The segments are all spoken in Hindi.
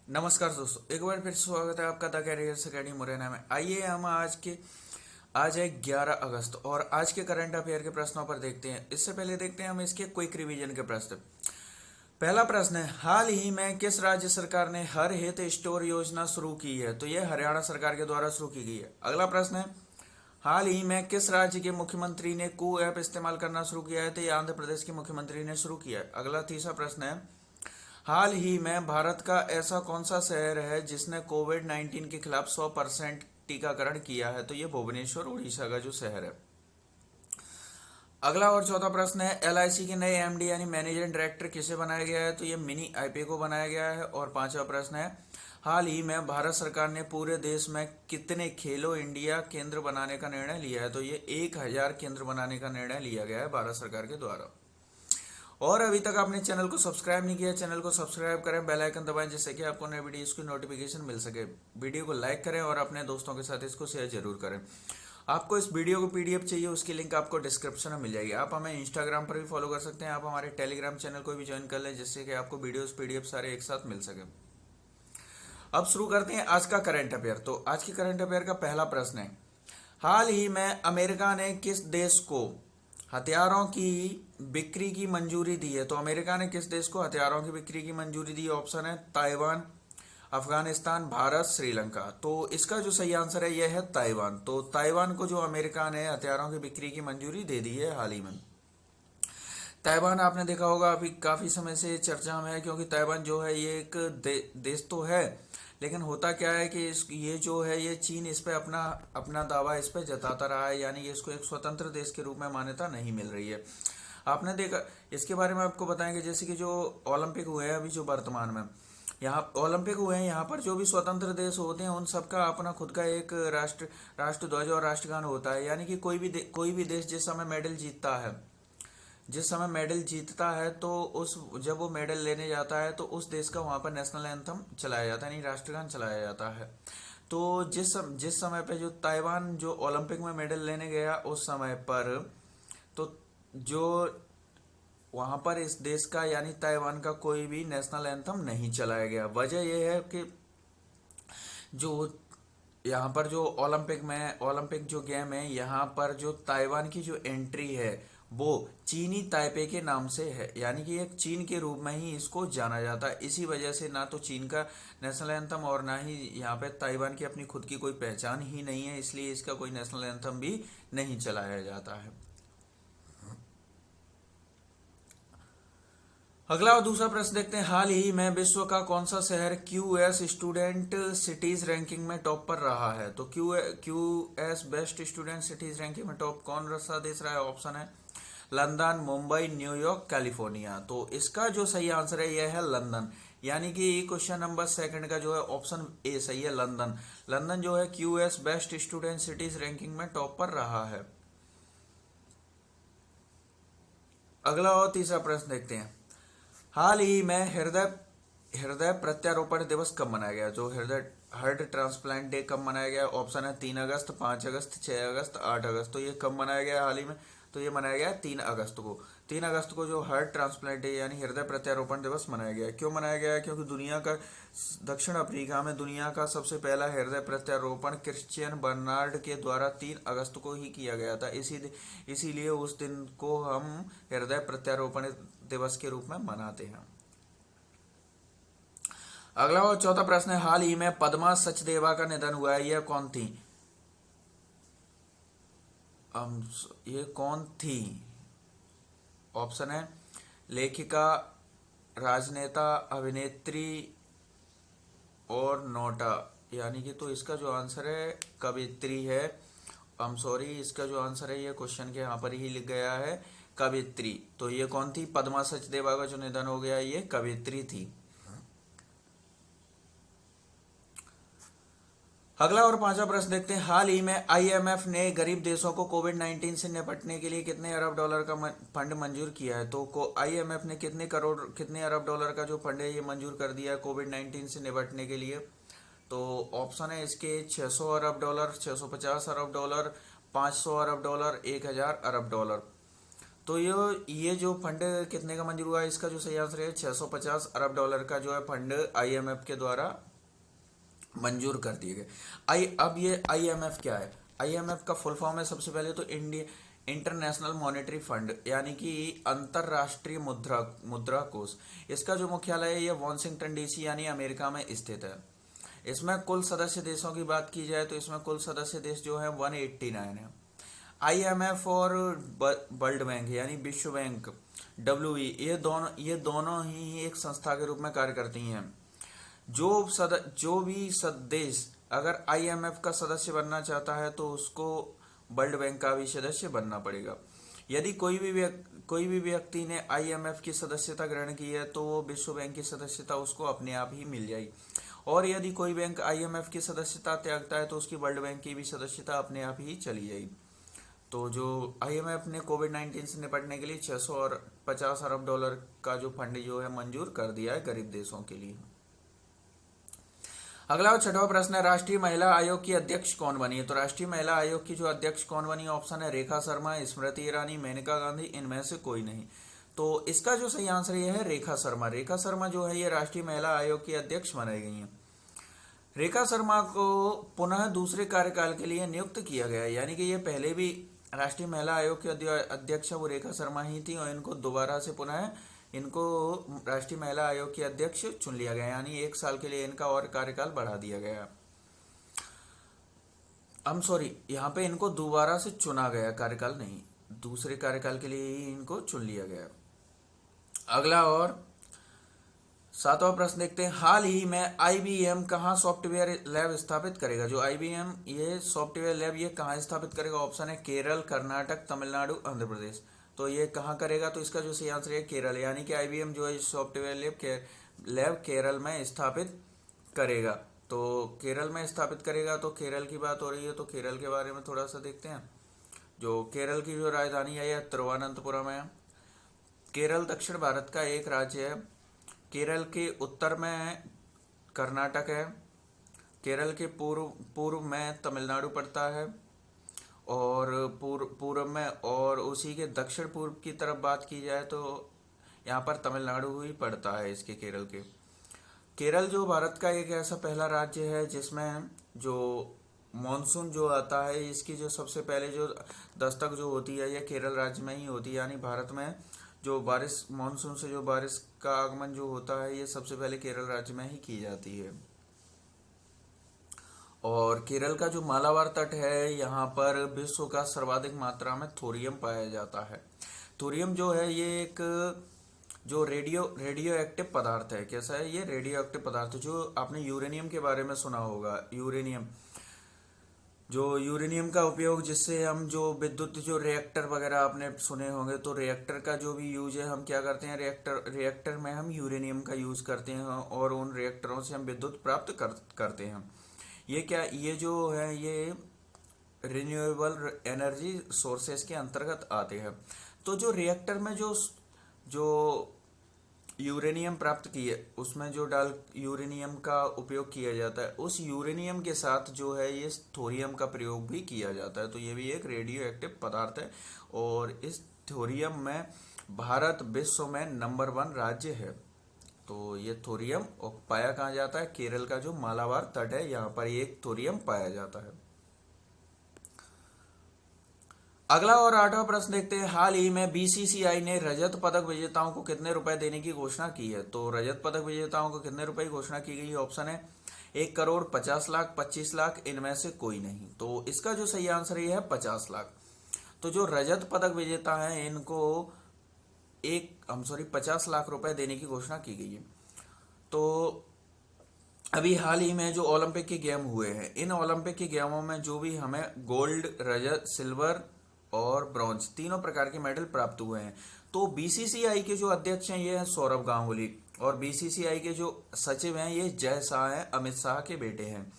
नमस्कार दोस्तों, एक बार फिर स्वागत है आपका द कैरियर्स अकेडमी मुरैना में। आइए हम आज है 11 अगस्त और आज के करंट अफेयर के प्रश्नों पर देखते हैं। इससे पहले देखते हैं हम इसके क्विक रिवीजन के प्रश्न। पहला प्रश्न है, हाल ही में किस राज्य सरकार ने हर हित स्टोर योजना शुरू की है? तो यह हरियाणा सरकार के द्वारा शुरू की गई है। अगला प्रश्न है, हाल ही में किस राज्य के मुख्यमंत्री ने कू ऐप इस्तेमाल करना शुरू किया है? तो यह आंध्र प्रदेश के मुख्यमंत्री ने शुरू किया है। अगला तीसरा प्रश्न है, हाल ही में भारत का ऐसा कौन सा शहर है जिसने कोविड-19 के खिलाफ 100% टीकाकरण किया है? तो ये भुवनेश्वर उड़ीसा का जो शहर है। अगला और चौथा प्रश्न है, एलआईसी के नए एमडी यानी मैनेजिंग डायरेक्टर किसे बनाया गया है? तो ये मिनी आईपीए को बनाया गया है। और पांचवा प्रश्न है, हाल ही में भारत सरकार ने पूरे देश में कितने खेलो इंडिया केंद्र बनाने का निर्णय लिया है? तो ये 1000 केंद्र बनाने का निर्णय लिया गया है भारत सरकार के द्वारा। और अभी तक आपने चैनल को सब्सक्राइब नहीं किया, चैनल को सब्सक्राइब करें, बेल आइकन दबाएं जिससे कि आपको नए वीडियोस की नोटिफिकेशन मिल सके। वीडियो को लाइक करें और अपने दोस्तों के साथ इसको शेयर जरूर करें। आपको इस वीडियो को पीडीएफ चाहिए, उसकी लिंक आपको डिस्क्रिप्शन में मिल जाएगी। आप हमें इंस्टाग्राम पर भी फॉलो कर सकते हैं, आप हमारे टेलीग्राम चैनल को भी ज्वाइन कर लें जिससे कि आपको वीडियोस पीडीएफ सारे एक साथ मिल सके। अब शुरू करते हैं आज का करंट अफेयर। तो आज के करंट अफेयर का पहला प्रश्न है, हाल ही में अमेरिका ने किस देश को हथियारों की बिक्री की मंजूरी दी है? तो अमेरिका ने किस देश को हथियारों की बिक्री की मंजूरी दी है? ऑप्शन है ताइवान, अफगानिस्तान, भारत, श्रीलंका। तो इसका जो सही आंसर है यह है ताइवान। तो ताइवान को जो अमेरिका ने हथियारों की बिक्री की मंजूरी दे दी है हाल ही में। ताइवान आपने देखा होगा अभी काफी समय से चर्चा में है, क्योंकि ताइवान जो है ये एक देश तो है, लेकिन होता क्या है कि ये जो है ये चीन इस पे अपना अपना दावा इस पे जताता रहा है, यानी कि इसको एक स्वतंत्र देश के रूप में मान्यता नहीं मिल रही है। आपने देखा, इसके बारे में आपको बताएंगे, जैसे कि जो ओलंपिक हुए हैं अभी जो वर्तमान में यहाँ ओलंपिक हुए हैं, यहाँ पर जो भी स्वतंत्र देश होते हैं उन सबका अपना खुद का एक राष्ट्र ध्वज और राष्ट्रगान होता है। यानी कि कोई भी देश जिस समय मेडल जीतता है तो उस जब वो मेडल लेने जाता है तो उस देश का वहां पर नेशनल एंथम चलाया जाता है, यानी राष्ट्रगान चलाया जाता है। तो जिस समय पे जो ताइवान जो ओलंपिक में मेडल लेने गया उस समय पर, तो जो वहां पर इस देश का यानी ताइवान का कोई भी नेशनल एंथम नहीं चलाया गया। वजह यह है कि जो यहाँ पर जो ओलंपिक जो गेम है, यहाँ पर जो ताइवान की जो एंट्री है वो चीनी ताइपे के नाम से है, यानी कि एक चीन के रूप में ही इसको जाना जाता है। इसी वजह से ना तो चीन का नेशनल एंथम और ना ही यहाँ पे ताइवान की अपनी खुद की कोई पहचान ही नहीं है, इसलिए इसका कोई नेशनल एंथम भी नहीं चलाया जाता है। अगला और दूसरा प्रश्न देखते हैं, हाल ही में विश्व का कौन सा शहर क्यूएस स्टूडेंट सिटीज रैंकिंग में टॉप पर रहा है? तो QS best student cities ranking में टॉप कौन सा देश रहा है? ऑप्शन है लंदन, मुंबई, न्यूयॉर्क, कैलिफोर्निया। तो इसका जो सही आंसर है यह है लंदन, यानी कि क्वेश्चन नंबर सेकंड का जो है ऑप्शन ए सही है, लंदन। लंदन जो है QS best student cities ranking में टॉप पर रहा है। अगला और तीसरा प्रश्न देखते हैं, हाल ही में हृदय हृदय प्रत्यारोपण दिवस कब मनाया गया? जो हार्ट ट्रांसप्लांट डे कब मनाया गया? ऑप्शन है 3 अगस्त, 5 अगस्त, 6 अगस्त, 8 अगस्त। तो ये कब मनाया गया हाल ही में? तो ये मनाया गया 3 अगस्त को। 3 अगस्त को जो हार्ट ट्रांसप्लांट डे यानी हृदय प्रत्यारोपण दिवस मनाया गया है। क्यों मनाया गया है? क्योंकि दक्षिण अफ्रीका में दुनिया का सबसे पहला हृदय प्रत्यारोपण क्रिश्चियन बर्नार्ड के द्वारा 3 अगस्त को ही किया गया था। इसीलिए उस दिन को हम हृदय प्रत्यारोपण दिवस के रूप में मनाते हैं। अगला और चौथा प्रश्न है, हाल ही में पद्मा सचदेवा का निधन हुआ है, यह कौन थी? ये कौन थी? ऑप्शन है लेखिका, राजनेता, अभिनेत्री और नोटा, यानी कि तो इसका जो आंसर है कवित्री है। सॉरी, इसका जो आंसर है ये क्वेश्चन के यहाँ पर ही लिख गया है कवित्री। तो ये कौन थी? पद्मा सचदेवा का जो निधन हो गया ये कवित्री थी। अगला और पांचवा प्रश्न देखते हैं, हाल ही में आईएमएफ ने गरीब देशों को कोविड-19 से निपटने के लिए कितने अरब डॉलर का फंड मंजूर किया है? तो आईएमएफ ने कितने अरब डॉलर का जो फंड है ये मंजूर कर दिया है कोविड-19 से निपटने के लिए? तो ऑप्शन है इसके 600 अरब डॉलर, 650 अरब डॉलर, 500 अरब डॉलर, 1000 अरब डॉलर। तो ये जो फंड कितने का मंजूर हुआ है, इसका जो सही आंसर है 650 अरब डॉलर का जो है फंड आईएमएफ के द्वारा मंजूर कर दिए गए। अब ये आईएमएफ क्या है? आईएमएफ का फुल फॉर्म है सबसे पहले तो इंडिया इंटरनेशनल मॉनेटरी फंड, यानी कि अंतरराष्ट्रीय मुद्रा मुद्रा कोष। इसका जो मुख्यालय है ये वॉशिंगटन डीसी यानी अमेरिका में स्थित है। इसमें कुल सदस्य देशों की बात की जाए तो इसमें कुल सदस्य देश जो है 189 है। आईएमएफ और वर्ल्ड बैंक यानी विश्व बैंक डब्ल्यूई, ये दोनों ही एक संस्था के रूप में कार्य करती हैं। जो भी देश अगर आईएमएफ का सदस्य बनना चाहता है तो उसको वर्ल्ड बैंक का भी सदस्य बनना पड़ेगा। यदि कोई भी व्यक्ति ने आईएमएफ की सदस्यता ग्रहण की है तो वो विश्व बैंक की सदस्यता उसको अपने आप ही मिल जाएगी, और यदि कोई बैंक आईएमएफ की सदस्यता त्यागता है तो उसकी वर्ल्ड बैंक की भी सदस्यता अपने आप ही चली जाएगी। तो जो आईएमएफ ने कोविड-19 से निपटने के लिए 650 अरब डॉलर का जो फंड जो है मंजूर कर दिया है गरीब देशों के लिए। अगला और छठवां प्रश्न है, राष्ट्रीय महिला आयोग की अध्यक्ष कौन बनी है? तो राष्ट्रीय महिला आयोग की जो अध्यक्ष कौन बनी? ऑप्शन है रेखा शर्मा, स्मृति ईरानी, मेनका गांधी, इनमें से कोई नहीं। तो इसका जो सही आंसर ये है रेखा शर्मा। रेखा शर्मा जो है ये राष्ट्रीय महिला आयोग की अध्यक्ष बनाई गई हैं। रेखा शर्मा को पुनः दूसरे कार्यकाल के लिए नियुक्त किया गया है, यानी कि ये पहले भी राष्ट्रीय महिला आयोग की अध्यक्ष वो रेखा शर्मा ही थी, और इनको दोबारा से पुनः इनको राष्ट्रीय महिला आयोग की अध्यक्ष चुन लिया गया, यानी 1 साल के लिए इनका और कार्यकाल बढ़ा दिया गया। यहाँ पे इनको दोबारा से चुना गया, कार्यकाल नहीं, दूसरे कार्यकाल के लिए ही इनको चुन लिया गया। अगला और 7वां प्रश्न देखते हैं, हाल ही में आईबीएम कहाँ सॉफ्टवेयर लैब स्थापित करेगा? जो आईबीएम ये सॉफ्टवेयर लैब ये कहाँ स्थापित करेगा? ऑप्शन है केरल, कर्नाटक, तमिलनाडु, आंध्र प्रदेश। तो ये कहाँ करेगा? तो इसका जो सही आंसर है केरल, यानी कि आईबीएम जो है सॉफ्टवेयर लैब केरल में स्थापित करेगा। तो केरल में स्थापित करेगा, तो केरल की बात हो रही है तो केरल के बारे में थोड़ा सा देखते हैं। जो केरल की जो राजधानी है यह तिरुवनंतपुरम है। केरल दक्षिण भारत का एक राज्य है। केरल के उत्तर में कर्नाटक है, केरल के पूर्व में तमिलनाडु पड़ता है, और पूर्व में, और उसी के दक्षिण पूर्व की तरफ बात की जाए तो यहाँ पर तमिलनाडु ही पड़ता है इसके केरल के। केरल जो भारत का एक ऐसा पहला राज्य है जिसमें जो मॉनसून जो आता है इसकी जो सबसे पहले जो दस्तक जो होती है यह केरल राज्य में ही होती है, यानी भारत में जो बारिश मॉनसून से जो बारिश का आगमन जो होता है ये सबसे पहले केरल राज्य में ही की जाती है। और केरल का जो मालाबार तट है यहाँ पर विश्व का सर्वाधिक मात्रा में थोरियम पाया जाता है। थोरियम जो है ये एक जो रेडियो एक्टिव पदार्थ है। कैसा है ये? रेडियो एक्टिव पदार्थ। जो आपने यूरेनियम के बारे में सुना होगा, यूरेनियम का उपयोग जिससे हम जो विद्युत जो रिएक्टर वगैरह आपने सुने होंगे, तो रिएक्टर का जो भी यूज है हम क्या करते हैं, रिएक्टर में हम यूरेनियम का यूज करते हैं और उन रिएक्टरों से हम विद्युत प्राप्त करते हैं। ये जो है ये रिन्यूएबल एनर्जी सोर्सेस के अंतर्गत आते हैं। तो जो रिएक्टर में जो यूरेनियम प्राप्त किए उसमें जो यूरेनियम का उपयोग किया जाता है, उस यूरेनियम के साथ जो है ये थोरियम का प्रयोग भी किया जाता है। तो ये भी एक रेडियो एक्टिव पदार्थ है, और इस थोरियम में भारत विश्व में नंबर 1 राज्य है। तो ये थोरियम पाया कहाँ जाता है? केरल का जो मालाबार तट है यहाँ पर एक थोरियम पाया जाता है। अगला और 8वां प्रश्न देखते हैं, हाल ही में बीसीसीआई ने रजत पदक विजेताओं को कितने रुपए देने की घोषणा की है? तो रजत पदक विजेताओं को कितने रुपए की घोषणा की गई है? ऑप्शन है 1 करोड़, 50 लाख, 25 लाख, इनमें से कोई नहीं। तो इसका जो सही आंसर ये है 50 लाख। तो जो रजत पदक विजेता है इनको 50 लाख रुपए देने की घोषणा की गई है। तो अभी हाल ही में जो ओलंपिक के गेम हुए हैं, इन ओलंपिक के गेमों में जो भी हमें गोल्ड, रजत, सिल्वर और ब्रॉन्ज तीनों प्रकार के मेडल प्राप्त हुए हैं, तो बीसीसीआई के जो अध्यक्ष हैं ये हैं सौरभ गांगुली, और बीसीसीआई के जो सचिव हैं ये जय शाह हैं, अमित शाह के बेटे हैं।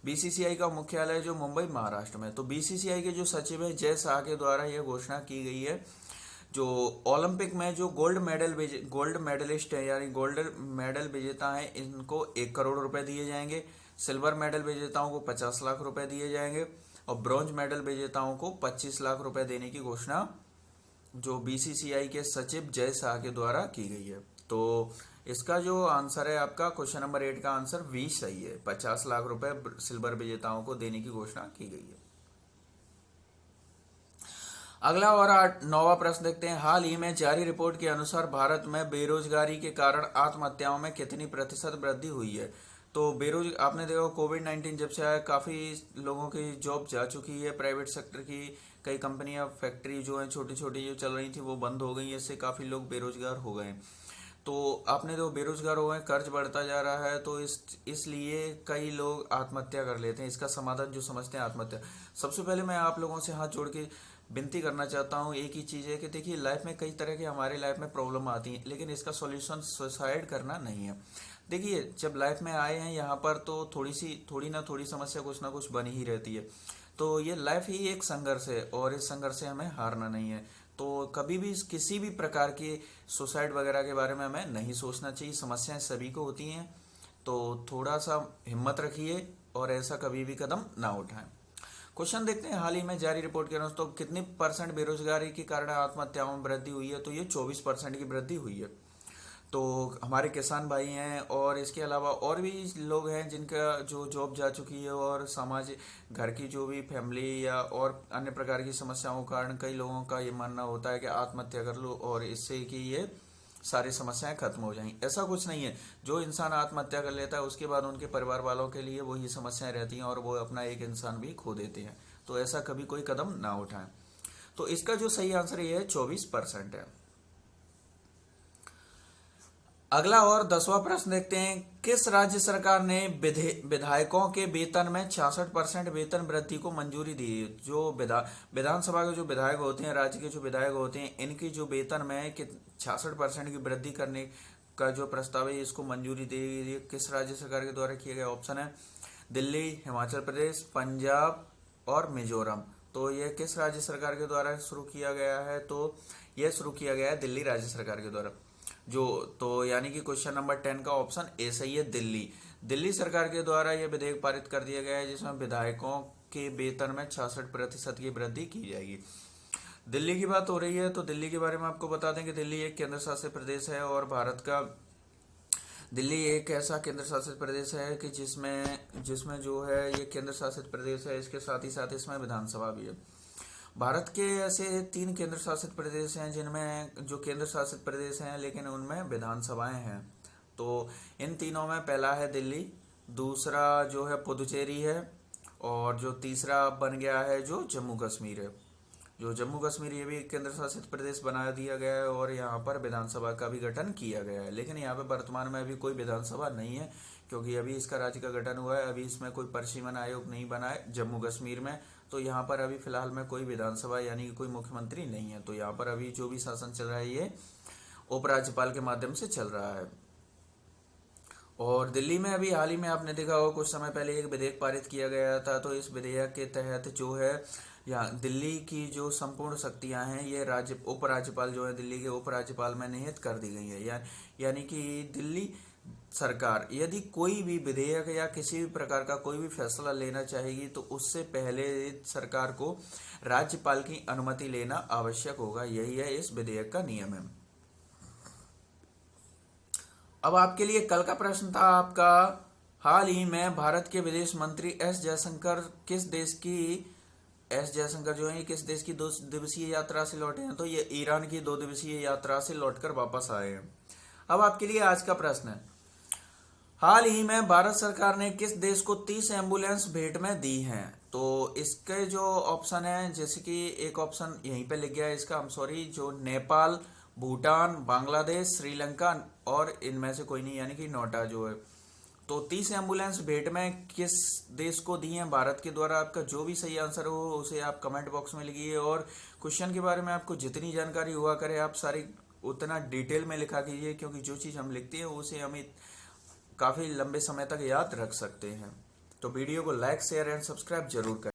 बीसीसीआई का मुख्यालय जो मुंबई महाराष्ट्र में। तो बीसीसीआई के जो सचिव हैं जय शाह के द्वारा यह घोषणा की गई है, जो ओलंपिक में जो गोल्ड मेडलिस्ट है यानी गोल्ड मेडल विजेता है इनको 1 करोड़ रुपए दिए जाएंगे, सिल्वर मेडल विजेताओं को 50 लाख रुपए दिए जाएंगे, और ब्रॉन्ज मेडल विजेताओं को 25 लाख रुपए देने की घोषणा जो बीसीसीआई के सचिव जय शाह के द्वारा की गई है। तो इसका जो आंसर है आपका क्वेश्चन नंबर 8 का आंसर वी सही है। 50 लाख रुपए सिल्वर विजेताओं को देने की घोषणा की गई है। अगला और 9वां प्रश्न देखते हैं। हाल ही में जारी रिपोर्ट के अनुसार भारत में बेरोजगारी के कारण आत्महत्याओं में कितनी प्रतिशत वृद्धि हुई है? तो आपने देखा कोविड-19 जब से आया, काफी लोगों की जॉब जा चुकी है। प्राइवेट सेक्टर की कई कंपनियां, फैक्ट्री जो है छोटी छोटी जो चल रही थी वो बंद हो गई। इससे काफी लोग बेरोजगार हो गए। तो आपने जो बेरोजगार हो गए, कर्ज बढ़ता जा रहा है, तो इसलिए कई लोग आत्महत्या कर लेते हैं। इसका समाधान जो समझते हैं आत्महत्या। सबसे पहले मैं आप लोगों से हाथ जोड़ के विनती करना चाहता हूँ, एक ही चीज है कि देखिए लाइफ में कई तरह के हमारे लाइफ में प्रॉब्लम आती है, लेकिन इसका सॉल्यूशन सुसाइड करना नहीं है। देखिए जब लाइफ में आए हैं यहाँ पर तो थोड़ी ना थोड़ी समस्या कुछ ना कुछ बनी ही रहती है। तो ये लाइफ ही एक संघर्ष है और इस संघर्ष से हमें हारना नहीं है। तो कभी भी किसी भी प्रकार के सुसाइड वगैरह के बारे में हमें नहीं सोचना चाहिए। समस्याएं सभी को होती हैं, तो थोड़ा सा हिम्मत रखिए और ऐसा कभी भी कदम ना उठाएं। क्वेश्चन देखते हैं। हाल ही में जारी रिपोर्ट के अनुसार तो कितनी परसेंट बेरोजगारी के कारण आत्महत्याओं में वृद्धि हुई है? तो ये 24% की वृद्धि हुई है। तो हमारे किसान भाई हैं और इसके अलावा और भी लोग हैं जिनका जो जॉब जा चुकी है और समाज घर की जो भी फैमिली या और अन्य प्रकार की समस्याओं के कारण कई लोगों का ये मानना होता है कि आत्महत्या कर लो और इससे कि ये सारी समस्याएं खत्म हो जाएं। ऐसा कुछ नहीं है। जो इंसान आत्महत्या कर लेता है उसके बाद उनके परिवार वालों के लिए वही समस्याएं रहती हैं और वो अपना एक इंसान भी खो देते हैं। तो ऐसा कभी कोई कदम ना उठाएं। तो इसका जो सही आंसर ये है 24% है। अगला और 10वां प्रश्न देखते हैं। किस राज्य सरकार ने विधायकों के वेतन में 66% वेतन वृद्धि को मंजूरी दी? जो विधानसभा के जो विधायक होते हैं, राज्य के जो विधायक होते हैं, इनकी जो वेतन में 66% की वृद्धि करने का जो प्रस्ताव है इसको मंजूरी दी गई। किस राज्य सरकार के द्वारा किया गया? ऑप्शन है दिल्ली, हिमाचल प्रदेश, पंजाब और मिजोरम। तो यह किस राज्य सरकार के द्वारा शुरू किया गया है? तो यह शुरू किया गया है दिल्ली राज्य सरकार के द्वारा। जो तो यानी कि क्वेश्चन नंबर 10 का ऑप्शन ए सही है, दिल्ली सरकार के द्वारा यह विधेयक पारित कर दिया गया है जिसमें विधायकों के वेतन में 66% की वृद्धि की जाएगी। दिल्ली की बात हो रही है तो दिल्ली के बारे में आपको बता दें कि दिल्ली एक केंद्र शासित प्रदेश है और भारत का दिल्ली एक ऐसा केंद्र शासित प्रदेश है कि जिसमें जो है ये केंद्र शासित प्रदेश है, इसके साथ ही साथ इसमें विधानसभा भी है। भारत के ऐसे 3 केंद्र शासित प्रदेश हैं जिनमें जो केंद्र शासित प्रदेश हैं लेकिन उनमें विधानसभाएं हैं। तो इन तीनों में पहला है दिल्ली, दूसरा जो है पुदुचेरी है और जो तीसरा बन गया है जो जम्मू कश्मीर है। जो जम्मू कश्मीर ये भी एक केंद्र शासित प्रदेश बना दिया गया है और यहाँ पर विधानसभा का भी गठन किया गया है। लेकिन यहाँ पे वर्तमान में अभी कोई विधानसभा नहीं है क्योंकि अभी इसका राज्य का गठन हुआ है। अभी इसमें कोई परिसीमन आयोग नहीं बना है जम्मू कश्मीर में। तो यहाँ पर अभी फिलहाल में कोई विधानसभा यानी कि कोई मुख्यमंत्री नहीं है। तो यहाँ पर अभी जो भी शासन चल रहा है ये उपराज्यपाल के माध्यम से चल रहा है। और दिल्ली में अभी हाल ही में आपने देखा होगा कुछ समय पहले एक विधेयक पारित किया गया था। तो इस विधेयक के तहत जो है यहाँ दिल्ली की जो संपूर्ण शक्तियां हैं ये उपराज्यपाल जो है दिल्ली के उपराज्यपाल में निहित कर दी गई है। यानी कि दिल्ली सरकार यदि कोई भी विधेयक या किसी भी प्रकार का कोई भी फैसला लेना चाहेगी तो उससे पहले सरकार को राज्यपाल की अनुमति लेना आवश्यक होगा। यही है इस विधेयक का नियम है। अब आपके लिए कल का प्रश्न था आपका, हाल ही में भारत के विदेश मंत्री एस जयशंकर जो है किस देश की 2 दिवसीय यात्रा से लौटे हैं? तो ये ईरान की 2 दिवसीय यात्रा से लौटकर वापस आए हैं। अब आपके लिए आज का प्रश्न है, हाल ही में भारत सरकार ने किस देश को 30 एम्बुलेंस भेंट में दी हैं? तो इसके जो ऑप्शन है, जैसे कि एक ऑप्शन यहीं पे लिख गया है इसका, जो नेपाल, भूटान, बांग्लादेश, श्रीलंका और इनमें से कोई नहीं यानी कि नोटा जो है। तो 30 एम्बुलेंस भेंट में किस देश को दी है भारत के द्वारा? आपका जो भी सही आंसर हो उसे आप कमेंट बॉक्स में लिखिए और क्वेश्चन के बारे में आपको जितनी जानकारी हुआ करे आप सारी उतना डिटेल में लिखा कीजिए, क्योंकि जो चीज़ हम लिखते हैं उसे हमें काफ़ी लंबे समय तक याद रख सकते हैं। तो वीडियो को लाइक, शेयर एंड सब्सक्राइब जरूर करें।